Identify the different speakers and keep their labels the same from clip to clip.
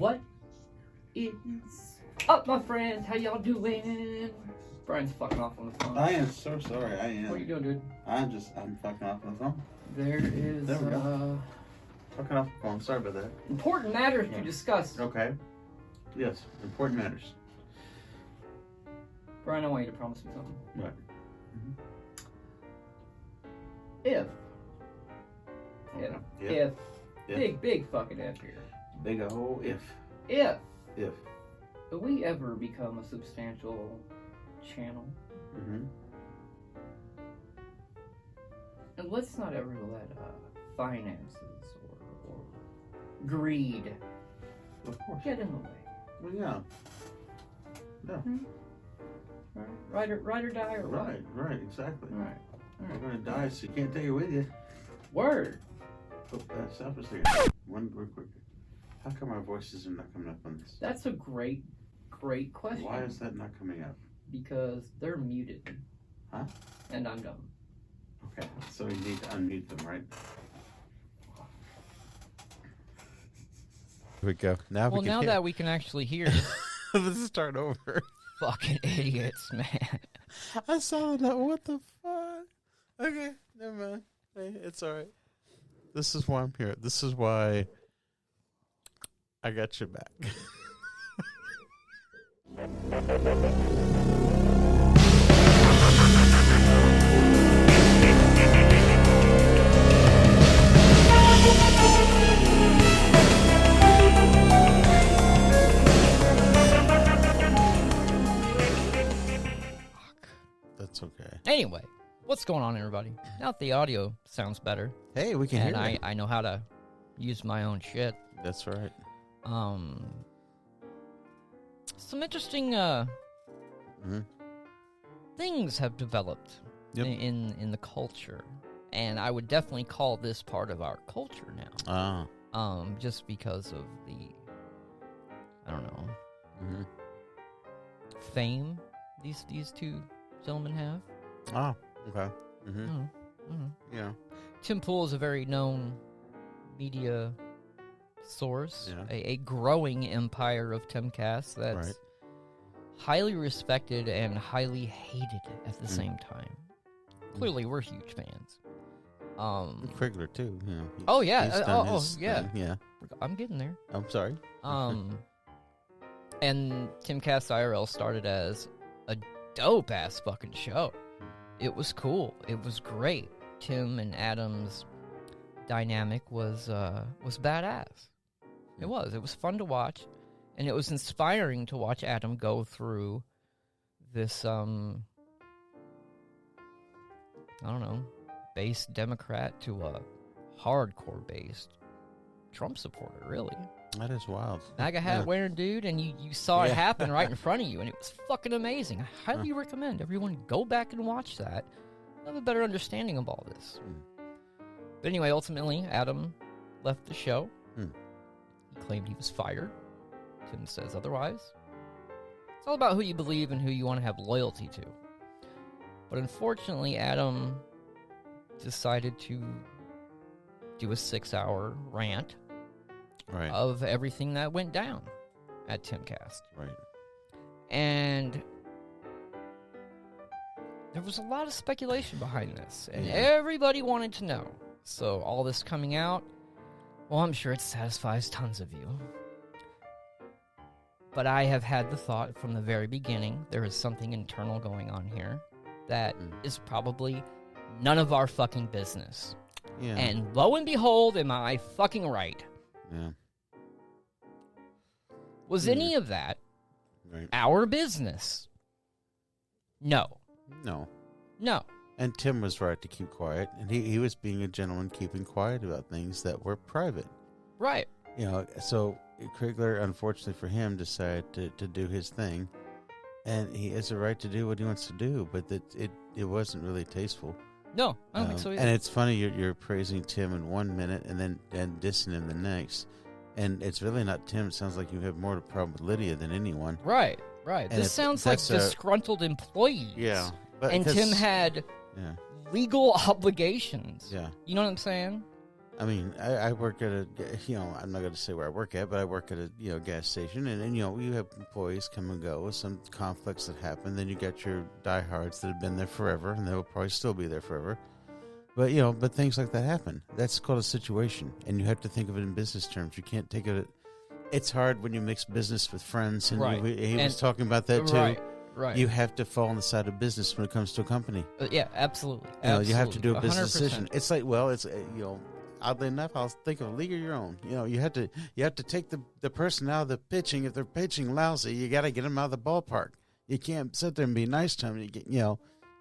Speaker 1: What is up, my friends? How y'all doing? Brian's fucking off on the phone.
Speaker 2: I am so sorry. I am.
Speaker 1: What are you doing, dude?
Speaker 2: I'm fucking off on the phone.
Speaker 1: There we go.
Speaker 2: Fucking off the phone. Sorry about that.
Speaker 1: Important matters to discuss.
Speaker 2: Okay. Yes, important matters.
Speaker 1: Brian, I want you to promise me something.
Speaker 2: What?
Speaker 1: If, big fucking if here.
Speaker 2: Big ol' if.
Speaker 1: If
Speaker 2: If.
Speaker 1: we ever become a substantial channel, and let's not ever let finances or greed
Speaker 2: Of course.
Speaker 1: get in the way.
Speaker 2: Well, yeah. Yeah.
Speaker 1: Right or die or what?
Speaker 2: Right, exactly.
Speaker 1: All right.
Speaker 2: You're gonna die, so you can't take it with you.
Speaker 1: Word.
Speaker 2: Oh, stop a second. One real quick. How come our voices are not coming up on this?
Speaker 1: That's a great question.
Speaker 2: Why is that not coming up?
Speaker 1: Because they're muted.
Speaker 2: Huh?
Speaker 1: And I'm dumb.
Speaker 2: Okay, so you need to unmute them, right?
Speaker 3: Here we go. Now we can hear.
Speaker 1: That we can actually hear.
Speaker 3: Let's start over.
Speaker 1: Fucking idiots, man.
Speaker 3: I saw that. What the fuck? Okay, never mind. Hey, it's all right. This is why I'm here. This is why I got your back. That's okay.
Speaker 1: Anyway, what's going on, everybody? Now that the audio sounds better,
Speaker 3: Hey, we can hear
Speaker 1: and
Speaker 3: you.
Speaker 1: I know how to use my own shit.
Speaker 3: That's right.
Speaker 1: Some interesting things have developed in the culture, and I would definitely call this part of our culture now. Just because of the, I don't know, fame these two gentlemen have.
Speaker 3: Oh, okay. Yeah.
Speaker 1: Tim Pool is a very known media source, a growing empire of TimCast that's highly respected and highly hated at the same time. Clearly, we're huge fans.
Speaker 3: Crigler too. Yeah.
Speaker 1: Yeah. I'm getting there.
Speaker 3: I'm sorry.
Speaker 1: And TimCast IRL started as a dope ass fucking show. It was cool. It was great. Tim and Adam's dynamic was badass. It was fun to watch, and it was inspiring to watch Adam go through this I don't know, base Democrat to a hardcore based Trump supporter, really.
Speaker 3: That is wild.
Speaker 1: MAGA hat wearing dude, and you saw it happen right in front of you, and it was fucking amazing. I highly recommend everyone go back and watch that. Have a better understanding of all this. But anyway, ultimately, Adam left the show. He claimed he was fired. Tim says otherwise. It's all about who you believe and who you want to have loyalty to. But unfortunately, Adam decided to do a 6-hour rant of everything that went down at TimCast.
Speaker 3: Right.
Speaker 1: And there was a lot of speculation behind this, and everybody wanted to know. So all this coming out, well, I'm sure it satisfies tons of you. But I have had the thought from the very beginning, there is something internal going on here that is probably none of our fucking business.
Speaker 3: Yeah.
Speaker 1: And lo and behold, am I fucking right?
Speaker 3: Yeah.
Speaker 1: Was any of that our business? No.
Speaker 3: No. And Tim was right to keep quiet, and he was being a gentleman, keeping quiet about things that were private.
Speaker 1: Right.
Speaker 3: You know, so Crigler, unfortunately for him, decided to do his thing, and he has a right to do what he wants to do, but it wasn't really tasteful.
Speaker 1: No, I don't think so either.
Speaker 3: And it's funny, you're praising Tim in 1 minute and dissing him the next. And it's really not Tim. It sounds like you have more of a problem with Lydia than anyone.
Speaker 1: Right. And this sounds like disgruntled employees.
Speaker 3: Yeah.
Speaker 1: And Tim had legal obligations.
Speaker 3: Yeah.
Speaker 1: You know what I'm saying?
Speaker 3: I mean, I work at a, I'm not going to say where I work at, but I work at a, gas station. And, you have employees come and go with some conflicts that happen. Then you got your diehards that have been there forever, and they will probably still be there forever. But, but things like that happen. That's called a situation. And you have to think of it in business terms. You can't take it. It's hard when you mix business with friends. And
Speaker 1: right.
Speaker 3: he was talking about that, too.
Speaker 1: Right. Right.
Speaker 3: You have to fall on the side of business when it comes to a company.
Speaker 1: Yeah, absolutely.
Speaker 3: You have to do a business
Speaker 1: 100%.
Speaker 3: decision. It's like, oddly enough, I'll think of a league of your own. You have to take the person out of the pitching. If they're pitching lousy, you got to get them out of the ballpark. You can't sit there and be nice to them.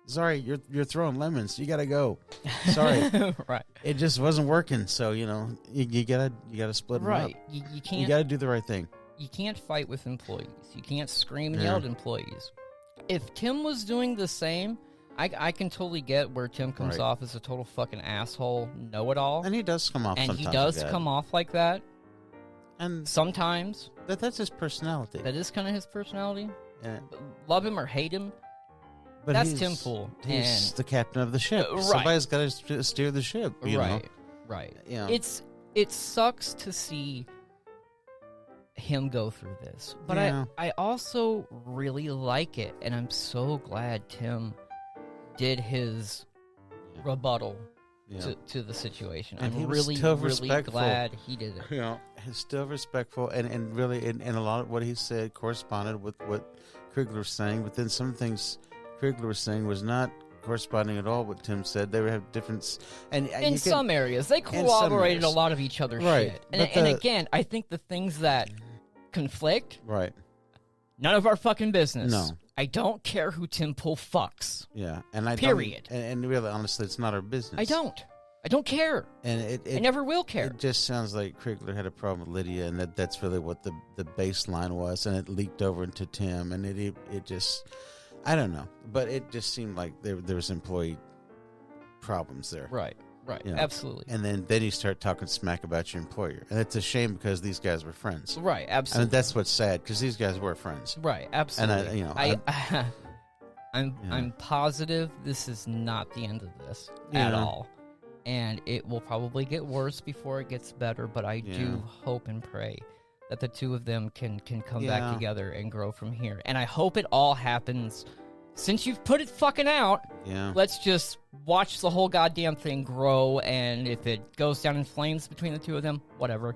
Speaker 3: Sorry, you're throwing lemons. You got to go. Sorry,
Speaker 1: right.
Speaker 3: It just wasn't working. So you gotta split them
Speaker 1: right.
Speaker 3: up.
Speaker 1: You can't.
Speaker 3: You got to do the right thing.
Speaker 1: You can't fight with employees. You can't scream and yell at employees. If Tim was doing the same, I can totally get where Tim comes off as a total fucking asshole, know-it-all.
Speaker 3: And he does come off sometimes.
Speaker 1: And he does come off like that.
Speaker 3: And
Speaker 1: sometimes.
Speaker 3: That's his personality.
Speaker 1: That is kind of his personality.
Speaker 3: Yeah.
Speaker 1: Love him or hate him, but that's Tim Pool.
Speaker 3: He's the captain of the ship.
Speaker 1: Right.
Speaker 3: Somebody's got to steer the ship. You know?
Speaker 1: Right.
Speaker 3: Yeah.
Speaker 1: It sucks to see him go through this, but I also really like it, and I'm so glad Tim did his rebuttal to the situation.
Speaker 3: And
Speaker 1: I'm
Speaker 3: he was
Speaker 1: really
Speaker 3: still
Speaker 1: really
Speaker 3: respectful.
Speaker 1: glad he did it.
Speaker 3: He's still respectful, and really, and a lot of what he said corresponded with what Crigler was saying, but then some things Crigler was saying was not corresponding at all with Tim said. They would have difference, and
Speaker 1: in some areas they corroborated a lot of each other's shit. And again, I think the things that conflict, none of our fucking business.
Speaker 3: No,
Speaker 1: I don't care who Tim Pool fucks.
Speaker 3: Yeah, and I
Speaker 1: period.
Speaker 3: And really, honestly, it's not our business.
Speaker 1: I don't care,
Speaker 3: and I never will care. It just sounds like Crigler had a problem with Lydia, and that's really what the baseline was, and it leaked over into Tim, and it just, I don't know, but it just seemed like there was employee problems there.
Speaker 1: Right, absolutely.
Speaker 3: And then you start talking smack about your employer, and it's a shame because these guys were friends.
Speaker 1: Right, absolutely.
Speaker 3: And that's what's sad because these guys were friends.
Speaker 1: Right, absolutely.
Speaker 3: And
Speaker 1: I'm positive this is not the end of this at all. And it will probably get worse before it gets better, but I do hope and pray that the two of them can come back together and grow from here. And I hope it all happens. Since you've put it fucking out, let's just watch the whole goddamn thing grow, and if it goes down in flames between the two of them, whatever.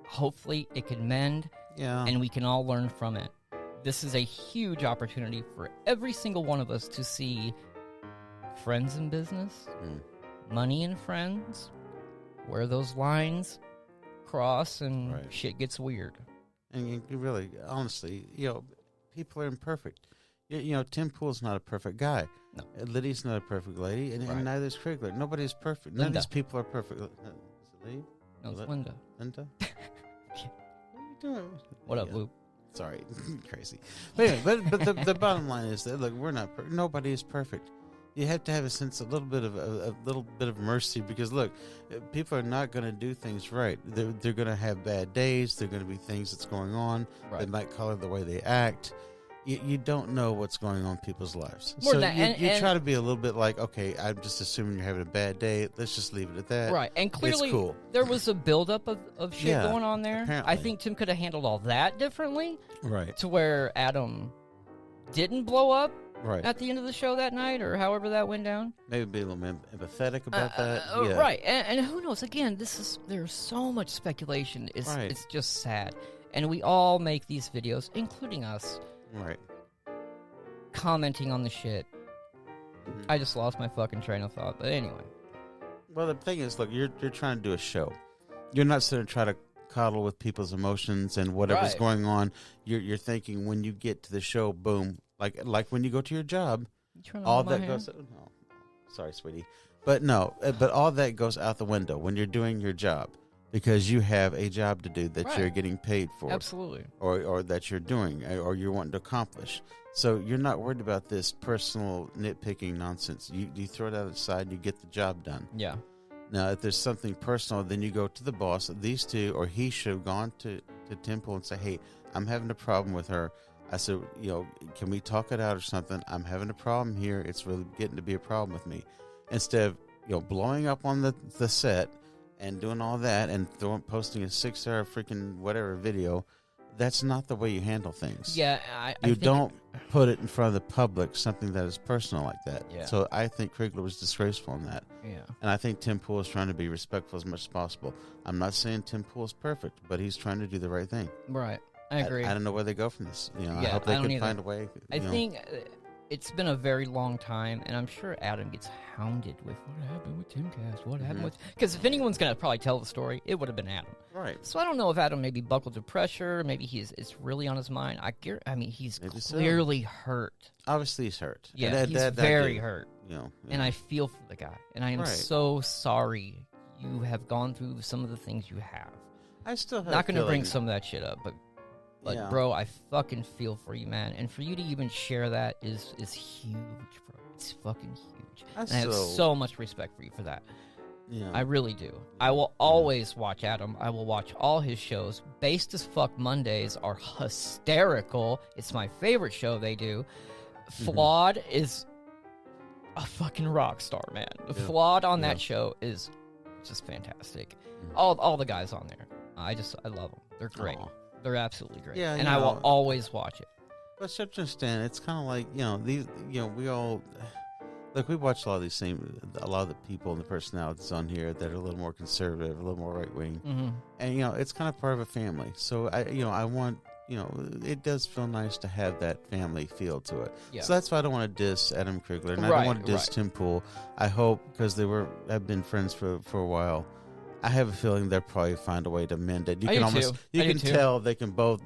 Speaker 1: Hopefully it can mend, and we can all learn from it. This is a huge opportunity for every single one of us to see friends in business, money and friends, where those lines cross and shit gets weird.
Speaker 3: And you really, honestly, people are imperfect. Tim Pool's not a perfect guy.
Speaker 1: No.
Speaker 3: Lydia's not a perfect lady, and neither is Crigler. Nobody's perfect. None of these people are perfect. Is it Lee?
Speaker 1: No, it's Linda.
Speaker 3: Linda? What are you doing?
Speaker 1: What up, Luke?
Speaker 3: Sorry, crazy. But anyway, but the bottom line is that, look, we're not. Nobody is perfect. You have to have a little bit of mercy, because look, people are not going to do things right. They're going to have bad days. There are going to be things that's going on that might color the way they act. You don't know what's going on in people's lives. You try to be a little bit like, okay, I'm just assuming you're having a bad day. Let's just leave it at that.
Speaker 1: Right, and clearly
Speaker 3: it's cool.
Speaker 1: There was a buildup of shit going on there.
Speaker 3: Apparently.
Speaker 1: I think Tim could have handled all that differently.
Speaker 3: Right.
Speaker 1: To where Adam didn't blow up at the end of the show that night, or however that went down.
Speaker 3: Maybe be a little empathetic about that.
Speaker 1: Right, and who knows? Again, there's so much speculation. It's just sad. And we all make these videos, including us.
Speaker 3: Right.
Speaker 1: Commenting on the shit. Mm-hmm. I just lost my fucking train of thought, but anyway.
Speaker 3: Well, the thing is, look, you're trying to do a show. You're not sitting trying to coddle with people's emotions and whatever's going on. You're thinking when you get to the show, boom, like when you go to your job, all that goes. No, sorry, sweetie, but all that goes out the window when you're doing your job. Because you have a job to do that you're getting paid for.
Speaker 1: Absolutely.
Speaker 3: Or that you're doing, or you're wanting to accomplish. So you're not worried about this personal nitpicking nonsense. You throw it out aside and you get the job done.
Speaker 1: Yeah.
Speaker 3: Now, if there's something personal, then you go to the boss. These two, or he should have gone to Temple and say, hey, I'm having a problem with her. I said, can we talk it out or something? I'm having a problem here. It's really getting to be a problem with me. Instead of, blowing up on the set, and doing all that and posting a 6-hour freaking whatever video, that's not the way you handle things.
Speaker 1: Yeah, I
Speaker 3: you
Speaker 1: think
Speaker 3: don't put it in front of the public, something that is personal like that.
Speaker 1: Yeah.
Speaker 3: So I think Crigler was disgraceful in that.
Speaker 1: Yeah.
Speaker 3: And I think Tim Pool is trying to be respectful as much as possible. I'm not saying Tim Pool is perfect, but he's trying to do the right thing.
Speaker 1: Right. I agree.
Speaker 3: I don't know where they go from this. I
Speaker 1: Yeah,
Speaker 3: hope
Speaker 1: I
Speaker 3: they
Speaker 1: don't
Speaker 3: can
Speaker 1: either.
Speaker 3: find a way.
Speaker 1: I think it's been a very long time, and I'm sure Adam gets hounded with what happened with TimCast, what happened with... Because if anyone's going to probably tell the story, it would have been Adam.
Speaker 3: Right.
Speaker 1: So I don't know if Adam maybe buckled to pressure, maybe it's really on his mind. I mean, he's
Speaker 3: Maybe so.
Speaker 1: clearly hurt.
Speaker 3: Obviously, he's hurt.
Speaker 1: Yeah,
Speaker 3: And
Speaker 1: he's very hurt.
Speaker 3: And
Speaker 1: I feel for the guy, and I am
Speaker 3: Right.
Speaker 1: so sorry you have gone through some of the things you have.
Speaker 3: I still have
Speaker 1: Not going to bring
Speaker 3: feeling-
Speaker 1: some of that shit up, but
Speaker 3: Yeah.
Speaker 1: bro, I fucking feel for you, man. And for you to even share that is huge, bro. It's fucking huge. And I have so much respect for you for that.
Speaker 3: Yeah.
Speaker 1: I really do. I will always watch Adam. I will watch all his shows. Based as Fuck Mondays are hysterical. It's my favorite show they do. Flawed is a fucking rock star, man. The Flawed on that show is just fantastic. All the guys on there. I love them. They're great.
Speaker 3: Aw.
Speaker 1: They're absolutely great.
Speaker 3: Yeah,
Speaker 1: and I will always watch it.
Speaker 3: But you have to understand, it's kind of like, we all, like, we watch a lot of the people and the personalities on here that are a little more conservative, a little more right wing, and it's kind of part of a family. So I want, it does feel nice to have that family feel to it.
Speaker 1: Yeah.
Speaker 3: So that's why I don't want to diss Adam Crigler, and I don't want to diss Tim Pool. I hope, because have been friends for a while. I have a feeling they'll probably find a way to mend it. You can tell they both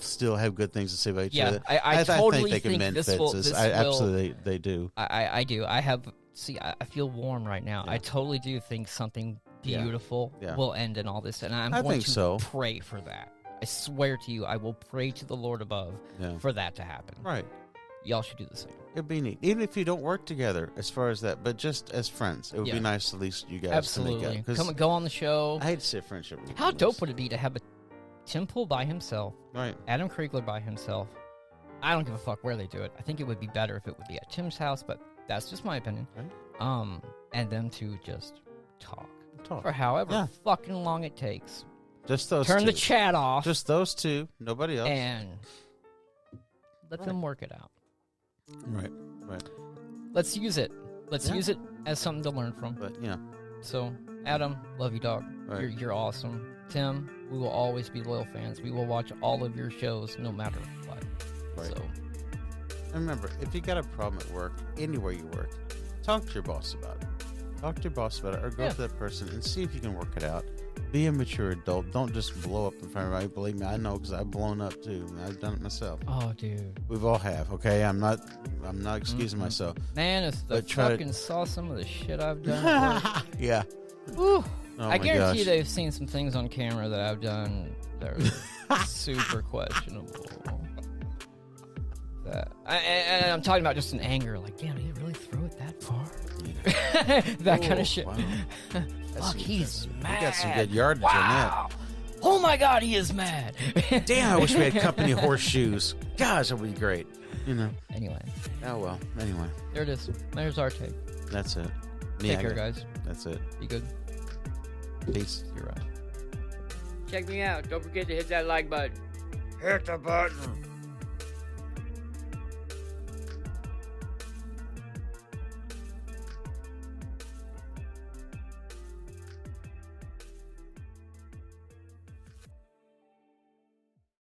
Speaker 3: still have good things to say about each other.
Speaker 1: I totally
Speaker 3: think they can mend fences. Absolutely, they do.
Speaker 1: I do. I feel warm right now.
Speaker 3: Yeah.
Speaker 1: I totally do think something beautiful will end in all this, and I'm going to pray for that. I swear to you, I will pray to the Lord above for that to happen.
Speaker 3: Right.
Speaker 1: Y'all should do the same.
Speaker 3: It'd be neat. Even if you don't work together as far as that, but just as friends. It would be nice at least you guys
Speaker 1: Absolutely.
Speaker 3: to make it.
Speaker 1: Come and go on the show.
Speaker 3: I hate to say friendship.
Speaker 1: How dope would it be to have a Tim Pool by himself,
Speaker 3: right?
Speaker 1: Adam Crigler by himself. I don't give a fuck where they do it. I think it would be better if it would be at Tim's house, but that's just my opinion.
Speaker 3: Right.
Speaker 1: And them to just talk.
Speaker 3: Talk.
Speaker 1: For however fucking long it takes.
Speaker 3: Just those
Speaker 1: Turn
Speaker 3: two.
Speaker 1: the chat off.
Speaker 3: Just those two. Nobody else.
Speaker 1: And let them work it out.
Speaker 3: Right.
Speaker 1: Let's use it. Let's use it as something to learn from.
Speaker 3: But
Speaker 1: So, Adam, love you, dog.
Speaker 3: Right.
Speaker 1: You're awesome. Tim, we will always be loyal fans. We will watch all of your shows no matter what.
Speaker 3: Right.
Speaker 1: So,
Speaker 3: and remember, if you got a problem at work, anywhere you work, talk to your boss about it. Talk to your boss about it, or go to that person and see if you can work it out. Be a mature adult. Don't just blow up in front of everybody. Believe me, I know, because I've blown up too. I've done it myself.
Speaker 1: oh, dude.
Speaker 3: We've all have. Okay, I'm not excusing myself.
Speaker 1: Man, if the
Speaker 3: But try to-
Speaker 1: fucking saw some of the shit I've done at work.
Speaker 3: Yeah.
Speaker 1: Whew.
Speaker 3: Oh
Speaker 1: I
Speaker 3: my
Speaker 1: guarantee
Speaker 3: gosh.
Speaker 1: they've seen some things on camera that I've done that are super questionable. And I'm talking about just in anger, like, damn, did he really throw it that far? That kind of shit.
Speaker 3: Wow.
Speaker 1: Fuck, he's mad.
Speaker 3: We got some good yardage on that.
Speaker 1: Oh my God, he is mad.
Speaker 3: Damn, I wish we had company horseshoes. Gosh, that would be great.
Speaker 1: Anyway,
Speaker 3: Oh well. Anyway,
Speaker 1: there it is. There's our take.
Speaker 3: that's it.
Speaker 1: Take care, guys.
Speaker 3: That's it.
Speaker 1: Be good.
Speaker 3: Peace.
Speaker 1: You're right. Check me out. Don't forget to hit that like button. Hit the button.